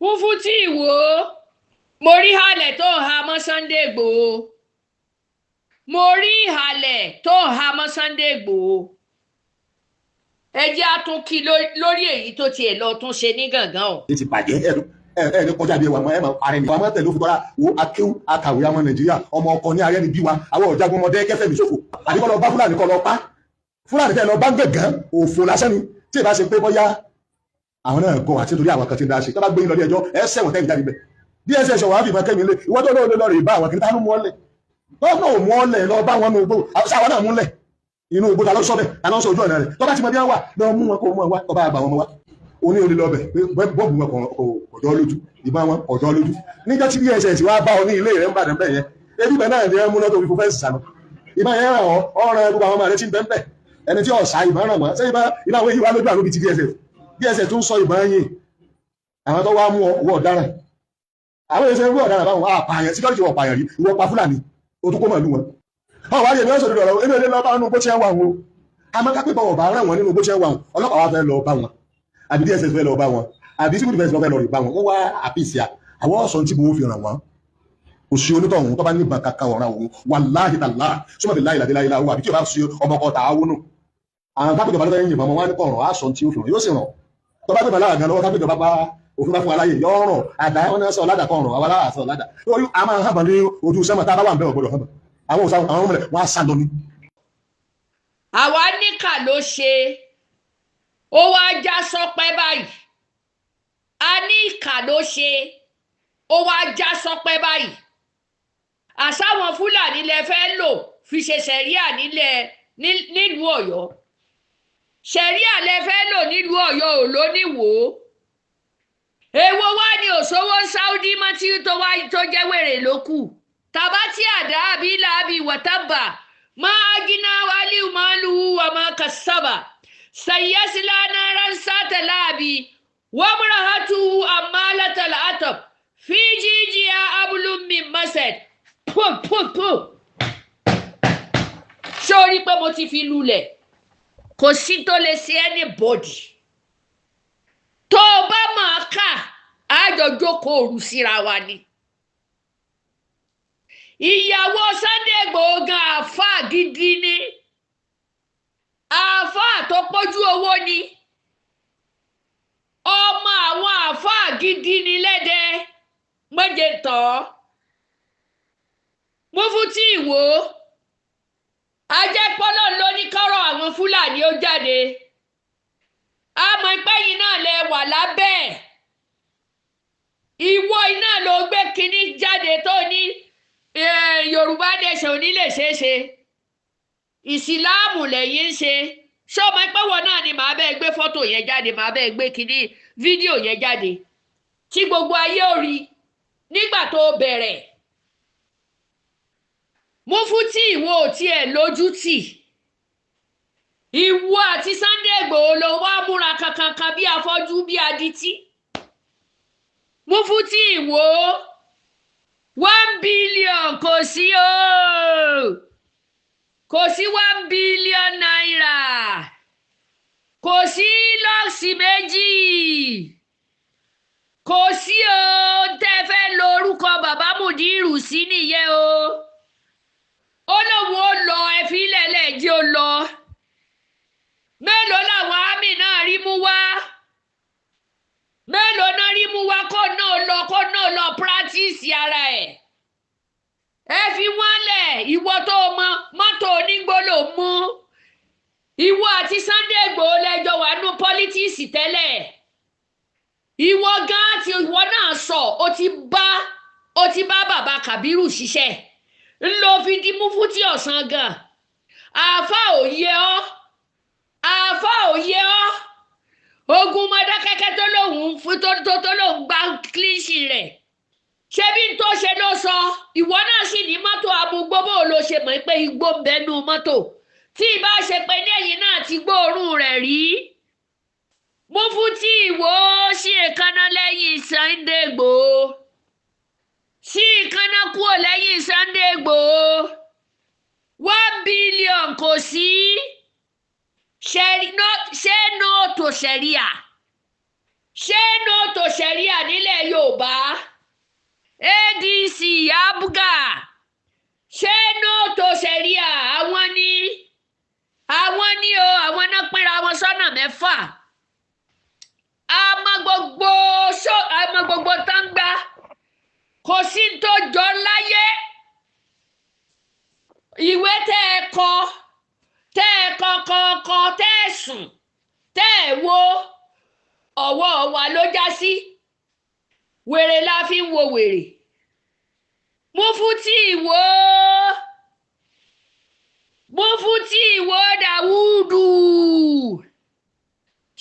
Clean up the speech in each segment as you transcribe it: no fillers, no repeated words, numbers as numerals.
Mufti Iwo, mo rí halẹ̀ tó ń ha mọ́ Sunday Igboho. Mo rí halẹ̀ tó ń ha mọ́ Sunday Igboho. Ẹ jẹ́ á tún kí lórí èyí tó tiẹ̀ lọ tún ṣe ní gangan o. Ti bàjẹ́ ẹni kọjá bí ẹwà ẹ máa parẹ́ ní. àwọn tẹ̀lé òfin tọ́ra wo akéwù akàwé àwọn Nàìjíríà ọmọ ọkọ ní ayé ni bí wa àwọn ọ̀jágun ọmọdé kẹfẹ́ mi ṣòfò àbíkọ́ lọ bá Fúlàní kọ́ lọ pa Fúlàní tẹ̀ lọ bá gẹ̀gán òfò lásán ni tí ì bá ṣe pé bọ́yá àwọn náà gọ àti torí àwọn kan ti ń dá ṣe tó bá gbé yín lọ ilé ẹjọ́ ẹ ṣẹ̀wọ̀n tẹ́yìn jáde bẹ̀ DSS wàá fìbọn kẹ́mi lé ìwọ́n tó lóore lọ́ọ̀rì bá àwọn kìnnìkan mú ọ́lẹ̀ tọ́kọ̀ ò mú ọ́lẹ̀ lọ bá wọn ní ogbó àwọn náà múlẹ̀ inú ogbó ta ló sọ bẹ́ẹ̀ ta ló sọ ojú ọ̀nà rẹ̀ tó bá ti mọ bí wọ́n wà lọ mú wọn kó mú wọn wá ọba àgbà wọn wá oní olè lọ bẹ̀ bọ́ọ̀bù wọn ọ̀dọ́ lójú ìbọn wọn ọ̀dọ́ lójú níjọ́ tí DSS wá bá ọ ní ilé rẹ̀ ń bàdàn bẹ́ẹ̀ yẹn ebi bẹ́ẹ̀ náà ni ẹ mú lọ́tọ̀ òfin fẹ́ǹsì sànù ìbọn yẹn ràn ọ́ ọ̀ràn gbogbo àwọn ọmọ rẹ̀ ti ń bẹ́ẹ̀ bẹ́ẹ̀ ẹni tí ọ̀sà ìbọn ràn wọ́n ṣé ìbọn àwọn èyí wá lójú àlóbi ti DSS tún sọ ìbọn yìí àwọn tó wá mú ọwọ́ ọ̀daràn àwọn èsè ìwé ọ̀daràn báwọn àpààyàn síkọ́rìtì wọ̀ pààyàn rí ìwọ pa Fúlàní o tún kó mọ̀ lú wọn ọwọ́ ayé mi ó sọ̀rọ̀ ọ̀rọ̀ èmi ò lè lọ bá wọn bó ṣe ń wà wọn o àmọ́ kápẹ́ bọ̀ ọ̀bà ràn wọ́n nínú bó ṣe ń wà wọn ọlọ́pàá wa fẹ́ lọ bá wọn àbí DSS fẹ́ lọ bá wọn àbí civil defence fẹ́ lọ rí bá wọn wọ́n wá àpìsíà àwọn ọ̀sán tí mo fi ràn wọ́n kò sí onítọ̀hún tó bá ní ìbọn kankan ọ̀ràn òun wàláhì tàlá súnmọ́ bí láìláìláìlá owó àbí tí o bá sí ọmọ ọkọ̀ tààwọ́ nù àwọn kápẹ́jọ bá lọ́tọ̀ yìnbọn wọn ní kọ̀ọ̀rọ̀ àṣọ tí ó fi ràn yóò sì ràn tó bá gbẹ̀bà láàgán lọ́wọ́ kápẹ́jọ bá òfin bá fún aláyè yọ ọ̀rọ̀ àdá wọn náà sọ ọ̀làdà kan ọ̀rọ̀ àwọn aláàsọ ọ̀làdà lórí a máa ń hàn ní ojú sẹ́mọ̀ tá a bá wà ń bẹ̀ ọ̀gbọ̀dọ̀ hàn àwọn òsàn àwọn ọmọ rẹ̀ wọ́n á sá lọ ní. àwa níkà ló ṣe ó wá já sọpẹ́ báyìí a ní ìkà ló ṣe ó wá já sọpẹ́ báyìí àṣàwọn Fúlàní lẹ fẹ́ lò fi ṣe ṣẹ̀ríà nílùú Ọ̀yọ́ ṣẹ̀ríà lẹ fẹ́ lò nílùú Ọ̀yọ́ ò lóníwò èwo wá ní òṣòwò Saudi mọ́tí tó jẹ́ wèrè ló kù tàbátí àdá àbí làbí wàtábà máa gíná wálíù máa lù wà máa kàsábà sàyẹ́sílá náírà sátẹ̀ láàbí wọ́n múra hàtú àmàlátàlá àtọ̀ fíjìjìyà abúlùmí masẹ̀d pò sórí pé mo ti fi lulẹ̀ kò sí tó lè ṣe anybody tó o bá máa kà àjọ jókòó òru síra wa ni ìyàwó Sunday Igboho gan àáfàá gidi ni àáfàá tó pọ̀jù owó ni ọmọ àwọn àáfàá gidi ni lẹ́dẹ̀ méje tọ́ Mufti Iwo ajẹ́pọ́lọ́ ló ní kọ́rọ̀ àwọn Fúlàní ó jáde àmọ́ ìpẹ́yìn náà lẹ wà lábẹ́ ìwọ iná ló gbé kínní jáde tó ní Yorùbá nation ní lè ṣeéṣe ìsìláàmù lẹ́yìn ń ṣe ṣọmọ ìpẹ́wọ̀ náà ni màá bẹ́ẹ̀ gbé fọ́tò yẹn jáde màá bẹ́ẹ̀ gbé kínní fídíò yẹn jáde tí gbogbo ayé ò rí nígbà tó bẹ̀rẹ̀ Mufti Iwo tiẹ̀ lójú tì ìwọ àti Sunday Igboho ló wá múra kankan bí afọ́jú bí adití Mufti Iwo 1 billion kò sí o kò sí 1 billion naira kò sí lọ́ọ̀sì méjì kò sí o tẹ́ fẹ́ lo orúkọ bàbá Mùdírù sí nìyẹn o ó lóun ó lọ ẹ̀fí lẹ́lẹ́jì ó lọ mélòó làwọn àmì náà rí mú wá mélòó náà rí mú wá kó náà lọ practice ara ẹ̀ ẹ fi wọ́n lẹ̀ ìwọ tó mọ mọ́tò onígbólò mú ìwọ àti Sunday Igboho lẹ́jọ́ wà nú politics tẹ́lẹ̀ ìwọ gan tí ìwọ náà sọ ó ti bá bàbá Kàbírù ṣiṣẹ́ ńlọ fi di Mufti ọ̀sán gan àáfà òye ọ́ ogun Mọdákẹ́kẹ́ tó lóhùn fún tó lóhùn gba kílíṣì rẹ̀ ṣé bí n tó ṣe ló sọ ìwọ náà sì ní mọ́tò amúgbóbó ló ṣe mọ̀ pé igbó ń bẹnu mọ́tò tí ìbá ṣe pé lẹ́yìn náà ti gbóòórùn rẹ̀ rí Mufti Iwo sí èékánná lẹ́yìn Sunday Igboho sí èékánná kúrò lẹ́yìn Sunday Igboho 1 billion kò sí ṣé no to Sharia ṣé no to ṣẹ̀ríà nílẹ̀ Yorùbá ADC abga ṣé no to ṣẹ̀ríà àwọn ni o àwọn náà pínra wọn sọ́nà mẹ́fà àmọ́ gbogbo tán gbá kò sí tó jọ láyé ìwé tẹ́ ẹ kọ tẹ́ ẹ sùn tẹ́ ẹ wo ọwọ́ wa ló já sí wèrè la fi ń wo wèrè Mufti Iwo Dawudu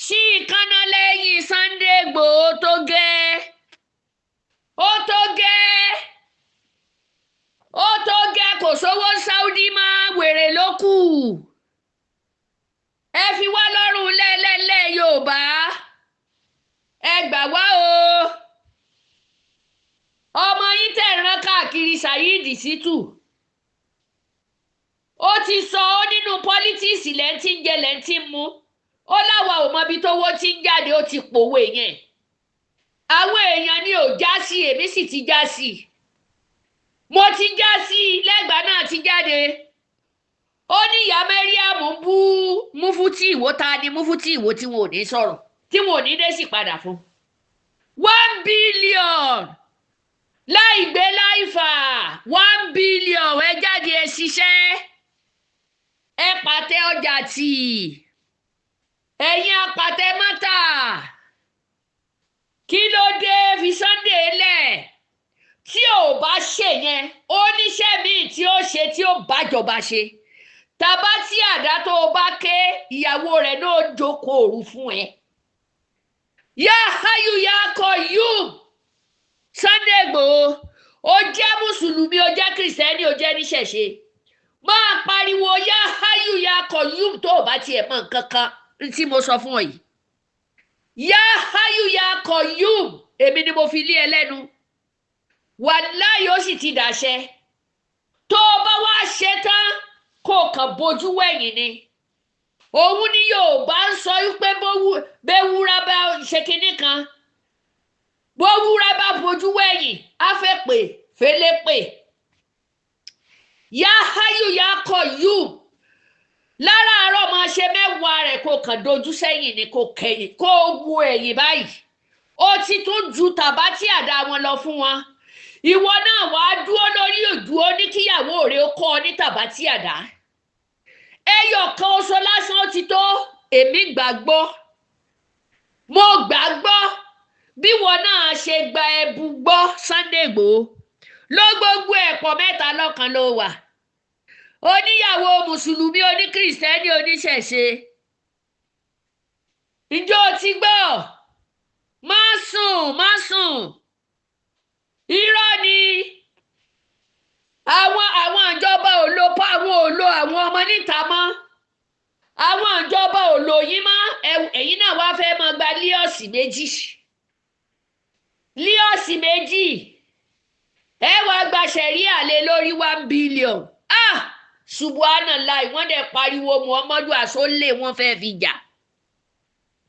sí ìkànnà lẹ́yìn Sunday Igboho tó gẹ́ kò sówó Saudi má wèrè ló kù ẹ fi wá lọ́rùn lẹ́lẹ́lẹ́ Yorùbá ẹ gbà wá o ọmọ yín tẹ̀ rán káàkiri Saheed Shittu ó ti sọ ó nínú politics lẹ́ntì ń jẹ lẹ́ntì ń mu ó láwa ò mọbi tówó ti ń jáde ó ti pòwe yẹn àwọn èèyàn ni ò já sí èmi sì ti já sí mo ti já sí lẹ́gbàá náà ti jáde ó ní ìyá Mariam ń bú Mufti Iwo ta ni Mufti Iwo tí wọn ò ní sọ̀rọ̀ tí wọn ò ní dé sí padà fún 1 billion láì gbé láì fà 1 billion ẹ jáde ẹ ṣiṣẹ́ ẹ pàtẹ ọjà tì ẹ̀yin apàtẹ mọ́tà kí ló dé fi Sunday lẹ̀ tí ò bá ṣe yẹn oníṣẹ́ míì tí ó ṣe tí ó bájọba ṣe tàbá tí àdá tó o bá ké ìyàwó rẹ̀ náà jókòó òru fún ẹ yá hayu yá Qayyum Sunday Igboho ó jẹ́ mùsùlùmí ó jẹ́ kìrìsìtẹ́nì ó jẹ́ níṣẹ̀ṣe máa pariwo yá hayu yá Qayyum tó o bá tiẹ̀ mọ̀ nǹkan kan tí mo sọ fún ọ yìí yá hayu yá Qayyum èmi ni mo fi lé ẹ lẹ́nu wàláhì ó sì ti dàṣẹ tó o bá wá ṣe tán kó o kàn bójú wẹ̀yìn ni òun ni Yorùbá ń sọ wípé bẹ́wúrà bá ṣe kinní kan bówúrà bá bójú wẹ̀yìn á fẹ́ pè fẹ́lẹ́ pè yá hayu yá Qayyum láràárọ̀ máa ṣe mẹ́wàá rẹ̀ kó kàn dojú sẹ́yìn ni kó kẹ̀yìn kó wo ẹ̀yìn báyìí ó ti tún ju tàbá tí àdá wọn lọ fún wọn ìwọ náà wàá dúró lórí ìdúró ní kíyàwó rẹ ó kọ́ ọ ní tàbá tí àdá ẹyọ kan oṣù lásán ó ti tó èmi gbàgbọ́ mo gbàgbọ́ bí wọn náà ṣe gba ẹbu gbọ́ Sunday Igboho ló gbogbo ẹ̀pọ̀ mẹ́ta lọ́kan ló wà oníyàwó mùsùlùmí oníkìrìsìtẹ́nì oníṣẹ̀ṣe ǹjọ́ ti gbọ́ má sùn irọ́ ni àwọn ìjọba ò lo àwọn ọmọ níta mọ́ àwọn ìjọba ò lò yín mọ́ ẹ̀yin náà wá fẹ́ máa gba líọ̀sì méjì ẹ wá gba ṣẹ̀ríà lé lórí 1 billion subhanallah wọ́n dẹ̀ pariwo Muhammadu àsólè wọ́n fẹ́ fi jà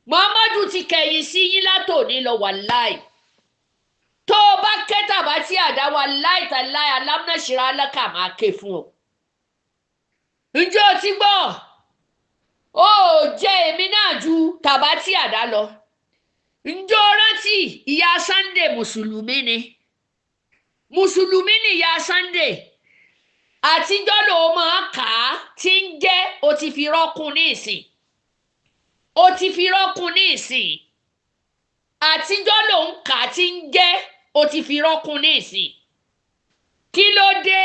Muhammadu ti kẹ̀yìn sí yín látòní lọ wàláì tó o bá ké tàbá tí àdá wàláì tàláì alámúnáṣírà alákà máa ké fún ọ ǹjẹ́ o ti gbọ́ ó jẹ́ èmi náà ju tàbá tí àdá lọ ǹjẹ́ o rántí ìyá Sunday mùsùlùmí ni ìyá Sunday àtijọ́ ló máa kà á tí ń jẹ́ o ti fi rọ́kùn ní ìsìn àtijọ́ ló ń kà á tí ń jẹ́ o ti fi rọ́kùn ní ìsìn kí ló dé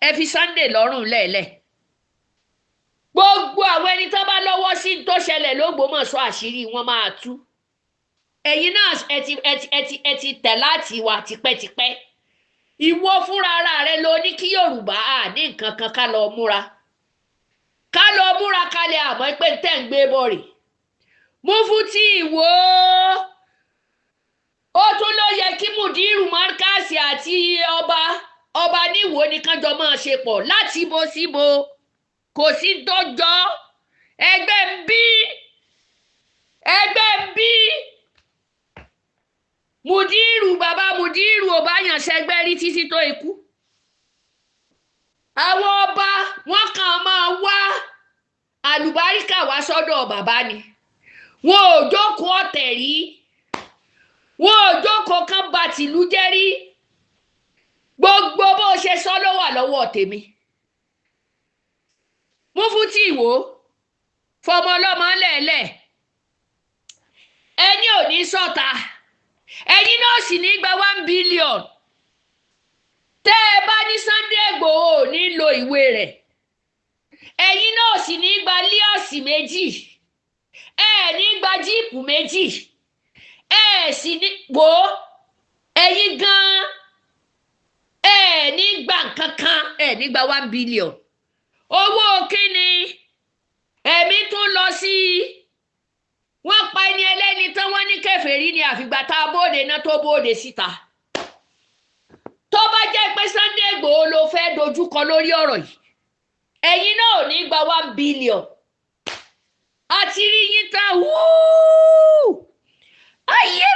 ẹ fi Sunday lọ́rùn lẹ́lẹ̀ gbogbo àwọn ẹni tó bá lọ́wọ́ sí tó ṣẹlẹ̀ l'Ógbómọ̀ṣọ́ àṣírí wọn máa tú ẹ̀yin náà ẹ ti tẹ̀ láti wà tipẹ́tipẹ́ ìwọ fúnra ara rẹ ló ní kí Yorùbá ní nǹkan kan ká lọ múra kalẹ̀ àmọ́ pé tẹ́ ń gbé bọ̀ rè Mufti Iwo ó tún ló yẹ kí mùdírù márkàsì àti ọba níwò nìkan jọ máa ṣe pọ̀ láti bo síbo kò sí tó jọ ẹgbẹ́ ń bí Mùdírù bàbá Mùdírù ò bá yàn ṣẹgbẹ́ rí títí tó ikú. Àwọn ọba wọn kàn máa wá àlùbáríkà wá sọ́dọ̀ bàbá ni. Wọn ò jókòó ọ̀tẹ̀ rí. Wọn ò jókòó kan bà tìlú jẹ́ rí. Gbogbo bó ṣe sọ ló wà lọ́wọ́ tèmi. Mufti Iwo fọmọ ọlọ́mọ lẹ́ẹ̀lẹ́. Ẹni ò ní sọ́ta. Ẹni náà sì ní gba 1 billion. Tẹ́ ẹ bá ní Sunday Igboho ò ní lo ìwé rẹ̀. Ẹ̀yin náà sì ní gba líọ̀sì méjì. Ẹ ní gba jíìpù méjì. Ẹ sì ní wò ó. Ẹ̀yin gan-an. Ẹ ní gba nǹkan kan. Ẹ ní gba 1 billion. Owó kíni? Ẹ̀mí tún lọ sí wọ́n pa ẹni ẹlẹ́ni tán wọ́n ní kèfèrí ni àfìgbà tá a bóde náà tó bóde síta. Tó bá jẹ́ pé Sunday Igboho ló fẹ́ dojúkọ lórí ọ̀rọ̀ yìí, ẹ̀yin náà ò ní gba 1 billion. Àti rí yín tán, ayé